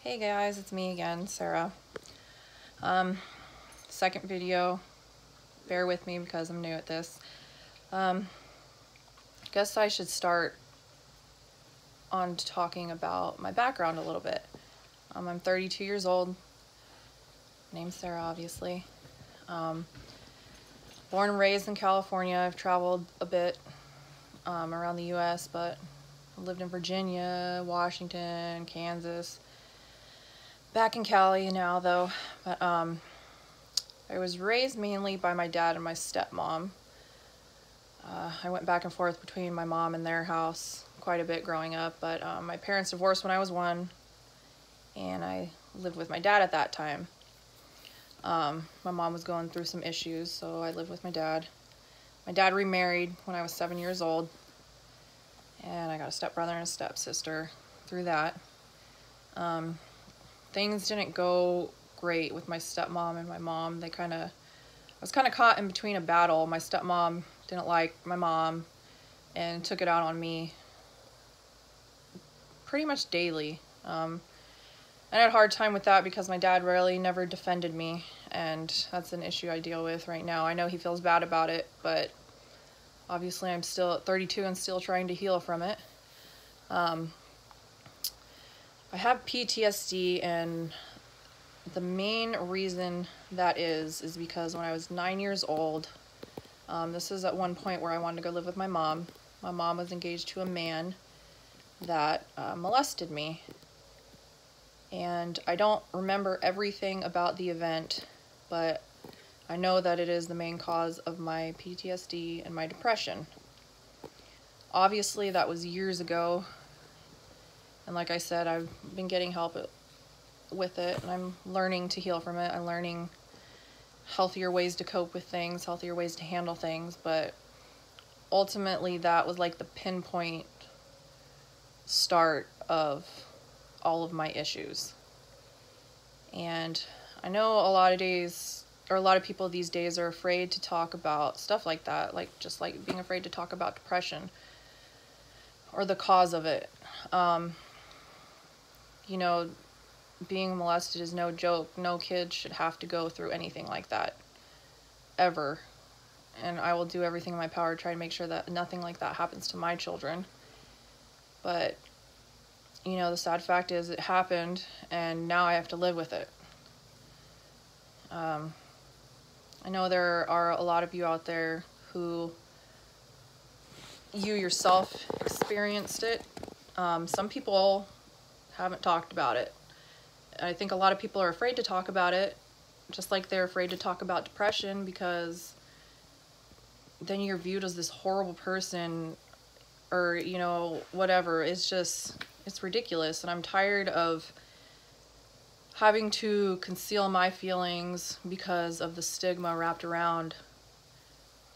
Hey guys, it's me again, Sarah. Second video. Bear with me because I'm new at this. Guess I should start on talking about my background a little bit. I'm 32 years old. Name's Sarah, obviously. Born and raised in California. I've traveled a bit around the U.S., but I lived in Virginia, Washington, Kansas. Back in Cali now, though. But I was raised mainly by my dad and my stepmom. I went back and forth between my mom and their house quite a bit growing up, but my parents divorced when I was 1, and I lived with my dad at that time. My mom was going through some issues, so I lived with my dad. My dad remarried when I was 7 years old, and I got a stepbrother and a stepsister through that. Things didn't go great with my stepmom and my mom. I was kind of caught in between a battle. My stepmom didn't like my mom and took it out on me pretty much daily. I had a hard time with that because my dad really never defended me, and that's an issue I deal with right now. I know he feels bad about it, but obviously I'm still at 32 and still trying to heal from it. I have PTSD, and the main reason that is because when I was 9 years old, this is at one point where I wanted to go live with my mom. My mom was engaged to a man that molested me. And I don't remember everything about the event, but I know that it is the main cause of my PTSD and my depression. Obviously, that was years ago. And like I said, I've been getting help with it, and I'm learning to heal from it. I'm learning healthier ways to cope with things, healthier ways to handle things, but ultimately that was like the pinpoint start of all of my issues. And I know a lot of people these days are afraid to talk about stuff like that, just like being afraid to talk about depression or the cause of it. You know, being molested is no joke. No kid should have to go through anything like that, ever. And I will do everything in my power to try to make sure that nothing like that happens to my children. But, you know, the sad fact is it happened, and now I have to live with it. I know there are a lot of you out there who you yourself experienced it. Some people haven't talked about it. I think a lot of people are afraid to talk about it, just like they're afraid to talk about depression, because then you're viewed as this horrible person, or, you know, whatever. It's ridiculous, and I'm tired of having to conceal my feelings because of the stigma wrapped around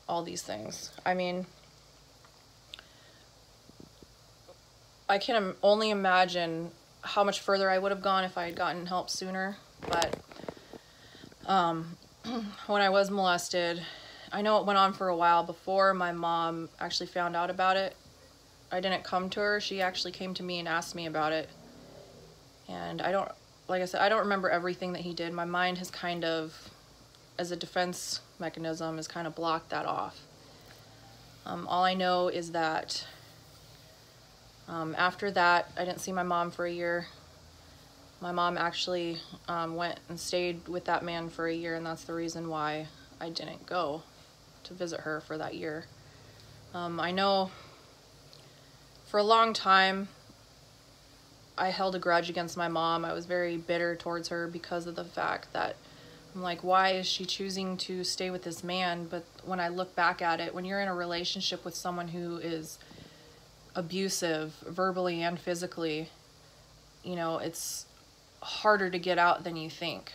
all these things. I mean, I can only imagine how much further I would have gone if I had gotten help sooner. But when I was molested, I know it went on for a while before my mom actually found out about it. I didn't come to her. She actually came to me and asked me about it. And like I said, I don't remember everything that he did. My mind has kind of, as a defense mechanism, has kind of blocked that off. All I know is that after that, I didn't see my mom for a year. My mom actually went and stayed with that man for a year, and that's the reason why I didn't go to visit her for that year. I know for a long time I held a grudge against my mom. I was very bitter towards her because of the fact that I'm like, why is she choosing to stay with this man? But when I look back at it, when you're in a relationship with someone who is abusive, verbally and physically, you know, it's harder to get out than you think.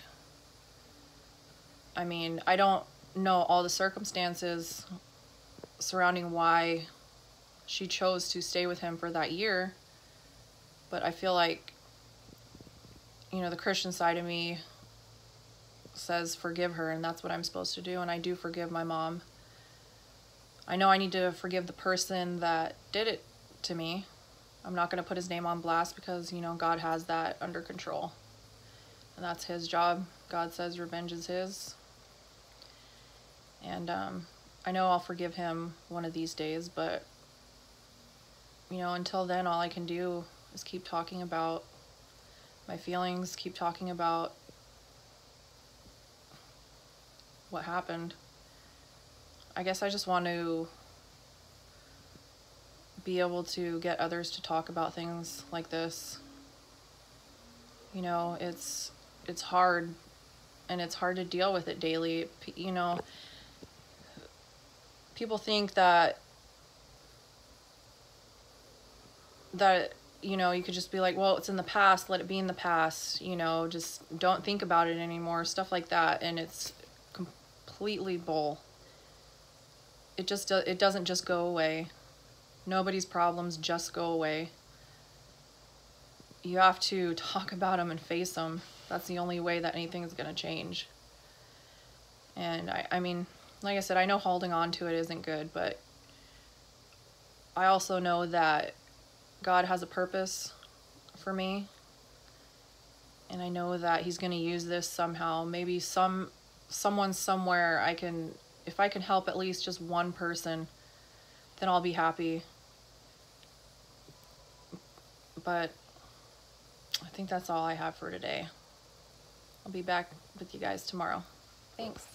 I mean, I don't know all the circumstances surrounding why she chose to stay with him for that year, but I feel like, you know, the Christian side of me says forgive her, and that's what I'm supposed to do, and I do forgive my mom. I know I need to forgive the person that did it to me, I'm not going to put his name on blast because, you know, God has that under control. And that's his job. God says revenge is his. And I know I'll forgive him one of these days, but, you know, until then, all I can do is keep talking about my feelings, keep talking about what happened. I guess I just want to be able to get others to talk about things like this. You know, it's hard, and it's hard to deal with it daily. You know, people think that you know, you could just be like, well, it's in the past, let it be in the past, you know, just don't think about it anymore, stuff like that. And it's completely bull. It doesn't just go away. Nobody's problems just go away. You have to talk about them and face them. That's the only way that anything is going to change. And I mean, like I said, I know holding on to it isn't good, but I also know that God has a purpose for me. And I know that he's going to use this somehow. Maybe someone somewhere, if I can help at least just one person, then I'll be happy. But I think that's all I have for today. I'll be back with you guys tomorrow. Thanks.